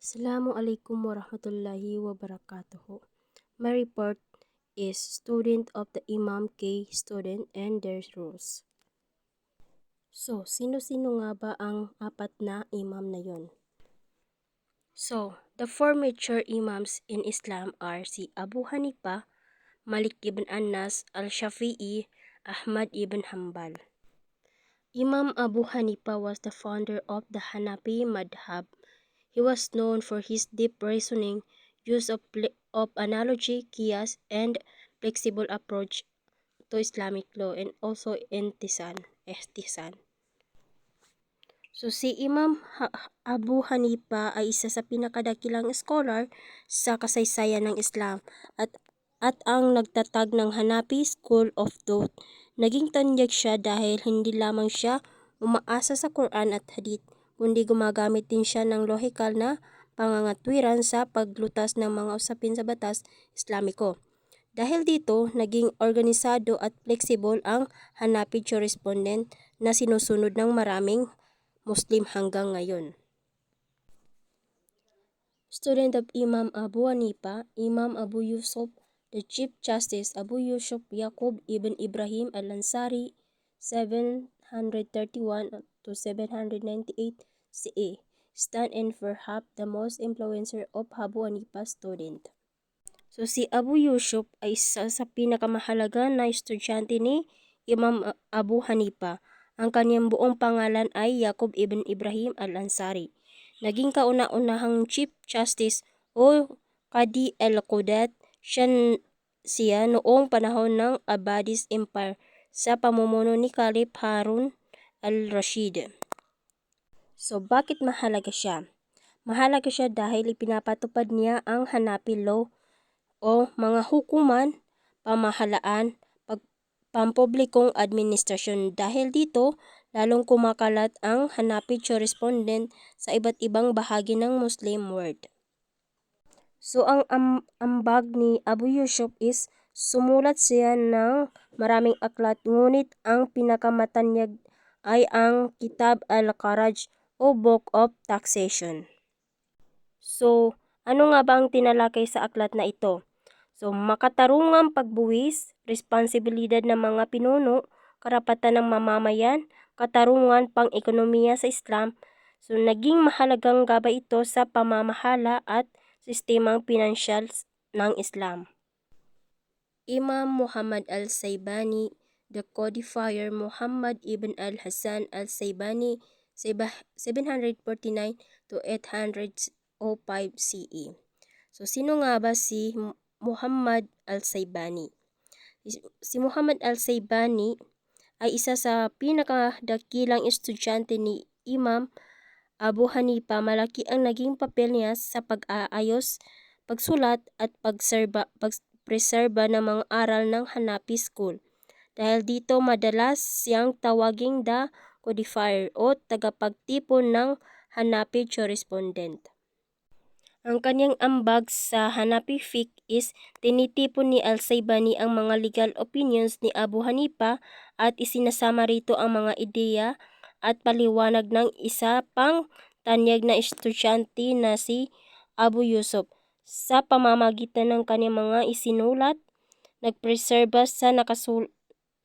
Assalamualaikum warahmatullahi wabarakatuh. My report is student of the Imam K student and their rules. So, sino-sino nga ba ang apat na imam na yon? So, the four major imams in Islam are si Abu Hanifa, Malik ibn Anas, Al-Shafi'i, Ahmad ibn Hanbal. Imam Abu Hanifa was the founder of the Hanafi madhab. He was known for his deep reasoning, use of analogy, qiyas, and flexible approach to Islamic law, and also ihtisan. So si Imam Abu Hanifa ay isa sa pinakadakilang scholar sa kasaysayan ng Islam at ang nagtatag ng Hanafi School of Thought. Naging tanyag siya dahil hindi lamang siya umaasa sa Quran at Hadith, kundi gumagamit din siya ng lohikal na pangangatwiran sa paglutas ng mga usapin sa batas Islamiko. Dahil dito, naging organisado at flexible ang Hanafi jurisprudence na sinusunod ng maraming Muslim hanggang ngayon. Student of Imam Abu Hanifa, Imam Abu Yusuf, the Chief Justice Abu Yusuf Yaqub ibn Ibrahim al-Ansari, 731 to 798 CE, stand in perhaps the most influential of Abu Hanifa's student. So si Abu Yusuf ay isa sa pinakamahalaga na estudyante ni Imam Abu Hanifa. Ang kanyang buong pangalan ay Yaqub ibn Ibrahim al-Ansari. Naging kauna-unahang Chief Justice o Qadi al-Qudat siya noong panahon ng Abbasid Empire sa pamumuno ni Caliph Harun al-Rashid. So bakit mahalaga siya? Mahalaga siya dahil ipinapatupad niya ang Hanafi law o mga hukuman, pamahalaan, pampublikong administrasyon. Dahil dito, lalong kumakalat ang Hanafi jurisprudence sa iba't ibang bahagi ng Muslim world. So ang ambag ni Abu Yusuf is sumulat siya ng maraming aklat, ngunit ang pinakamatanyag ay ang Kitab al-Kharaj o Book of Taxation. So, ano nga ba ang tinalakay sa aklat na ito? So, makatarungang pagbuwis, responsibilidad ng mga pinuno, karapatan ng mamamayan, katarungan pang-ekonomiya sa Islam. So, naging mahalagang gabay ito sa pamamahala at sistemang pinansyal ng Islam. Imam Muhammad al-Saybani, the codifier Muhammad ibn al-Hasan al-Saybani, 749 to 805 CE. So, sino nga ba si Muhammad al-Saybani? Si Muhammad al-Saybani ay isa sa pinakadakilang estudyante ni Imam Abu Hanifa. Malaki ang naging papel niya sa pag-aayos, pagsulat at pagpreserba ng mga aral ng Hanafi School. Dahil dito, madalas siyang tawaging the codifier o tagapagtipon ng Hanafi jurisprudence. Ang kanyang ambag sa Hanafi fiqh is tinitipon ni al-Saybani ang mga legal opinions ni Abu Hanifa at isinasama rito ang mga ideya at paliwanag ng isa pang tanyag na estudyante na si Abu Yusuf. Sa pamamagitan ng kanyang mga isinulat, nagpreserba sa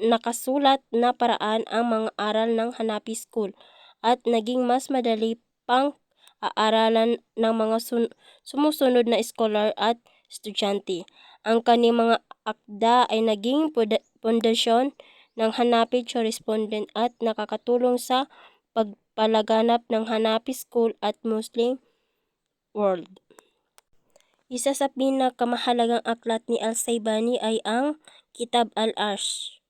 nakasulat na paraan ang mga aral ng Hanafi School at naging mas madali pang aaralan ng mga sumusunod na scholar at estudyante. Ang kanyang mga akda ay naging pundasyon ng Hanafi jurisprudence at nakakatulong sa pagpalaganap ng Hanafi School at Muslim world. Isa sa pinakamahalagang aklat ni al-Saybani ay ang Kitab al-Arsh.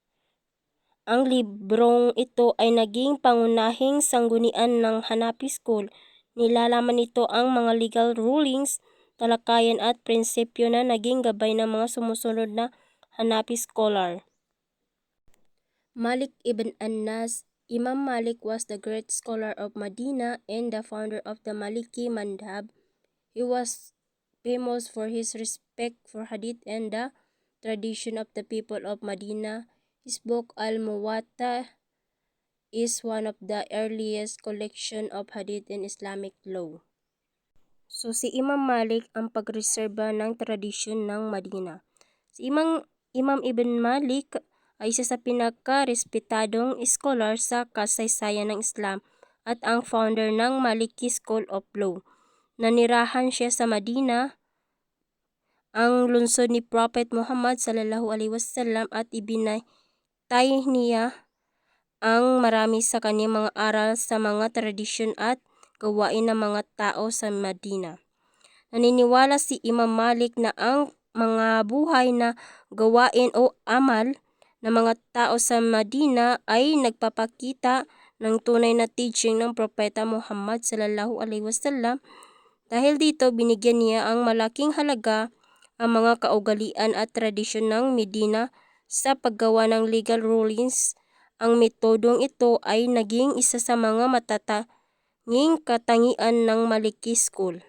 Ang librong ito ay naging pangunahing sanggunian ng Hanafi School. Nilalaman nito ang mga legal rulings, talakayan at prinsipyo na naging gabay ng mga sumusunod na Hanafi scholar. Malik ibn Anas. Imam Malik was the great scholar of Medina and the founder of the Maliki madhab. He was famous for his respect for Hadith and the tradition of the people of Medina. His book Al-Muwatta is one of the earliest collection of Hadith in Islamic law. So si Imam Malik ang pagreserba ng tradisyon ng Madina. Si Imam Ibn Malik ay isa sa pinaka-respetadong scholar sa kasaysayan ng Islam at ang founder ng Maliki School of Law. Nanirahan siya sa Madina, ang lungsod ni Prophet Muhammad sallallahu alaihi wasallam, at ibinatay niya ang marami sa kanyang mga aral sa mga tradisyon at gawain ng mga tao sa Madina. Naniniwala si Imam Malik na ang mga buhay na gawain o amal ng mga tao sa Madina ay nagpapakita ng tunay na teaching ng Propeta Muhammad sallallahu alaihi wasallam. Dahil dito, binigyan niya ang malaking halaga ang mga kaugalian at tradisyon ng Medina sa paggawa ng legal rulings. Ang metodong ito ay naging isa sa mga matatanging katangian ng Maliki School.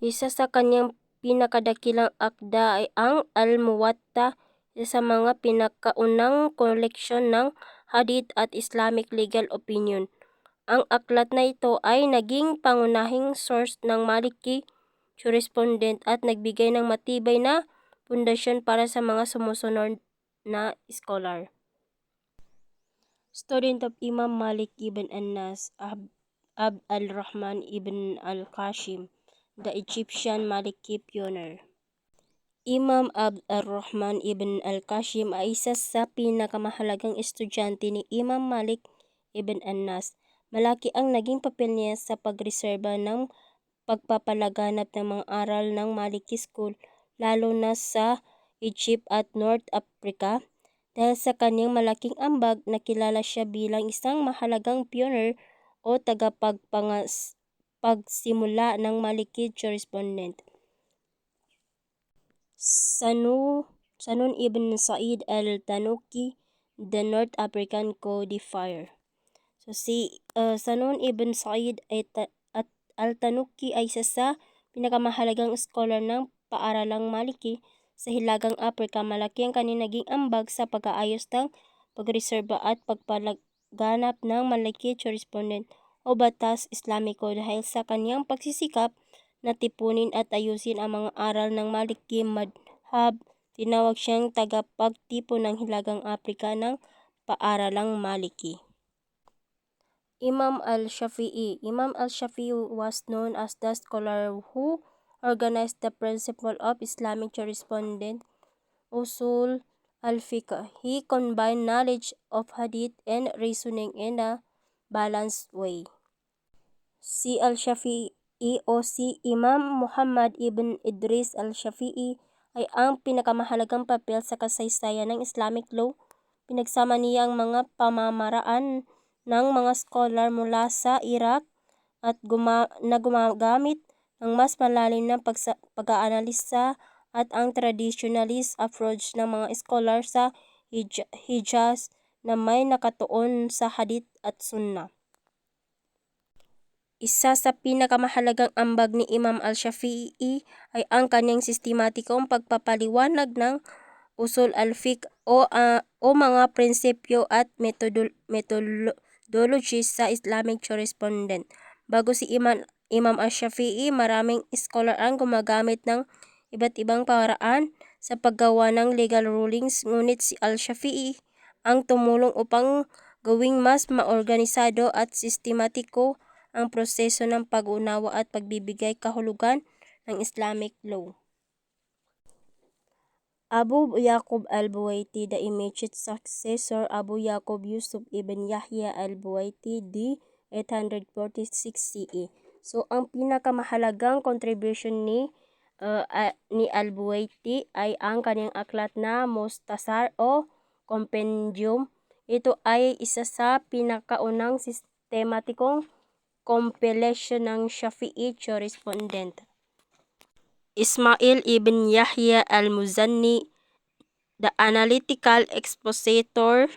Isa sa kanyang pinakadakilang akda ay ang Al-Muwatta, isa sa mga pinakaunang koleksyon ng hadith at Islamic legal opinion. Ang aklat na ito ay naging pangunahing source ng Maliki jurisprudence at nagbigay ng matibay na pundasyon para sa mga sumusunod na scholar. Student of Imam Malik ibn Anas, Abd al-Rahman ibn al-Qasim, the Egyptian Maliki pioneer. Imam Abd al-Rahman ibn al-Qasim ay isa sa pinakamahalagang estudyante ni Imam Malik ibn Anas. Malaki ang naging papel niya sa pagreserba ng pagpapalaganap ng mga aral ng Maliki School, lalo na sa Egypt at North Africa. Dahil sa kanyang malaking ambag, nakilala siya bilang isang mahalagang pioneer o tagapagsimula ng Maliki jurisprudence. Sanun ibn Said al-Tanuki, the North African codifier. So si Sanun ibn Said al-Tanuki ay isa sa pinakamahalagang scholar ng paaralang Maliki sa Hilagang Afrika. Malaki ang kanyang naging ambag sa pag-aayos ng pagreserba at pagpalaganap ng Maliki jurisprudence o batas Islamiko. Dahil sa kanyang pagsisikap na tipunin at ayusin ang mga aral ng Maliki madhab, tinawag siyang tagapagtipon ng Hilagang Afrika ng paaralang Maliki. Imam al-Shafi'i. Imam al-Shafi'i was known as the scholar who organized the principle of Islamic jurisprudence, usul al-fiqh. He combined knowledge of hadith and reasoning in a balanced way. Si al-Shafi'i o si Imam Muhammad ibn Idris al-Shafi'i ay ang pinakamahalagang papel sa kasaysayan ng Islamic law. Pinagsama niya ang mga pamamaraan ng mga scholar mula sa Iraq at gumagamit ng mas malalim na pag-aanalisa at ang traditionalist approach ng mga scholar sa Hijaz na may nakatuon sa hadith at sunnah. Isa sa pinakamahalagang ambag ni Imam al-Shafi'i ay ang kanyang sistematikong pagpapaliwanag ng usul al-fiqh o mga prinsipyo at methodologies sa Islamic jurisprudence. Bago si Imam al-Shafi'i, maraming scholar ang gumagamit ng iba't ibang paraan sa paggawa ng legal rulings, ngunit si al-Shafi'i ang tumulong upang gawing mas maorganisado at sistematiko ang proseso ng pag-unawa at pagbibigay kahulugan ng Islamic law. Abu Yaqub al-Buwaiti, the immediate successor, Abu Yaqub Yusuf ibn Yahya al-Buwaiti, d. 846 CE. So ang pinakamahalagang contribution ni al-Buwaiti ay ang kanyang aklat na Mustasar o Compendium. Ito ay isa sa pinakaunang sistematikong compilation ng Shafi'i jurisprudence. Ismail ibn Yahya al-Muzanni, the analytical expositor,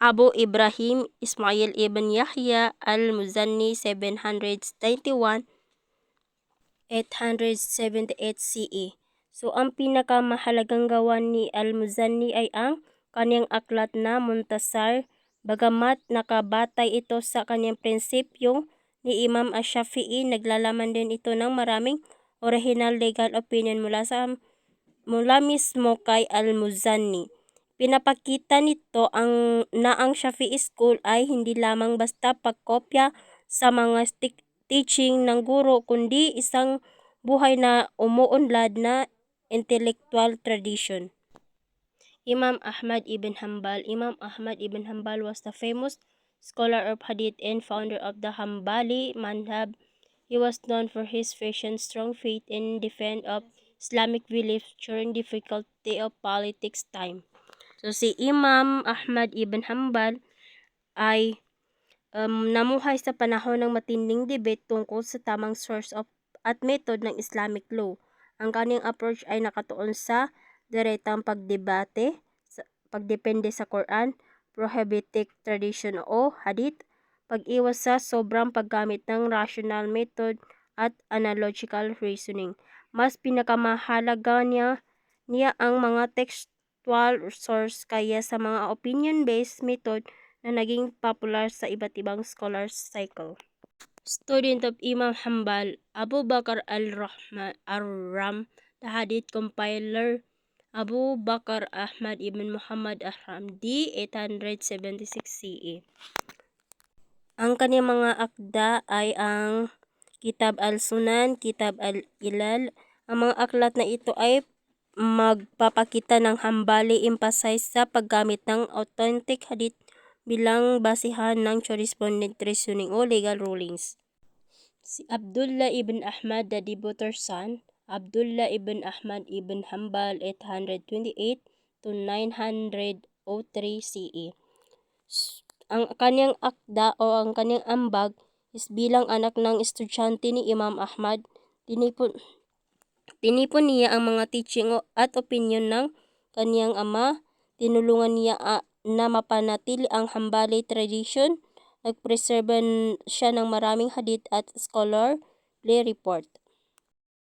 Abu Ibrahim Ismail ibn Yahya al-Muzanni, 791-878 CE. So ang pinakamahalagang gawa ni al-Muzanni ay ang kanyang aklat na Muntasar. Bagamat nakabatay ito sa kanyang prinsipyo ni Imam al-Shafi'i, naglalaman din ito ng maraming original legal opinion mula mismo kay Al-Muzani. Pinapakita nito na ang Shafi'i school ay hindi lamang basta pagkopya sa mga teaching ng guro, kundi isang buhay na umuunlad na intellectual tradition. Imam Ahmad ibn Hanbal. Imam Ahmad ibn Hanbal was the famous scholar of hadith and founder of the Hanbali madhab. He was known for his patient, strong faith and defense of Islamic beliefs during difficulty of politics time. So si Imam Ahmad ibn Hanbal ay namuhay sa panahon ng matinding debate tungkol sa tamang source of at method ng Islamic law. Ang kanyang approach ay nakatuon sa direktang pagdepende sa Quran, prohibitic tradition o hadith, pag-iwas sa sobrang paggamit ng rational method at analogical reasoning. Mas pinakamahalaga niya ang mga textual source kaya sa mga opinion-based method na naging popular sa iba't ibang scholars cycle. Student of Imam Hanbal, Abu Bakr al-Ram, the hadith compiler Abu Bakr Ahmad ibn Muhammad Ahram, d. 876 CE. Ang kanyang mga akda ay ang Kitab al-Sunan, Kitab al-Ilal. Ang mga aklat na ito ay magpapakita ng Hanbali emphasize sa paggamit ng authentic hadith bilang basihan ng jurisprudent reasoning o legal rulings. Si Abdullah ibn Ahmad, the devoter son, Abdullah ibn Ahmad ibn Hanbal 828 to 903 CE. Ang kanyang akda o ang kanyang ambag is bilang anak ng estudyante ni Imam Ahmad. Tinipon niya ang mga teaching at opinion ng kanyang ama. Tinulungan niya na mapanatili ang Hanbali tradition. Nagpreserve siya ng maraming hadith at scholarly report.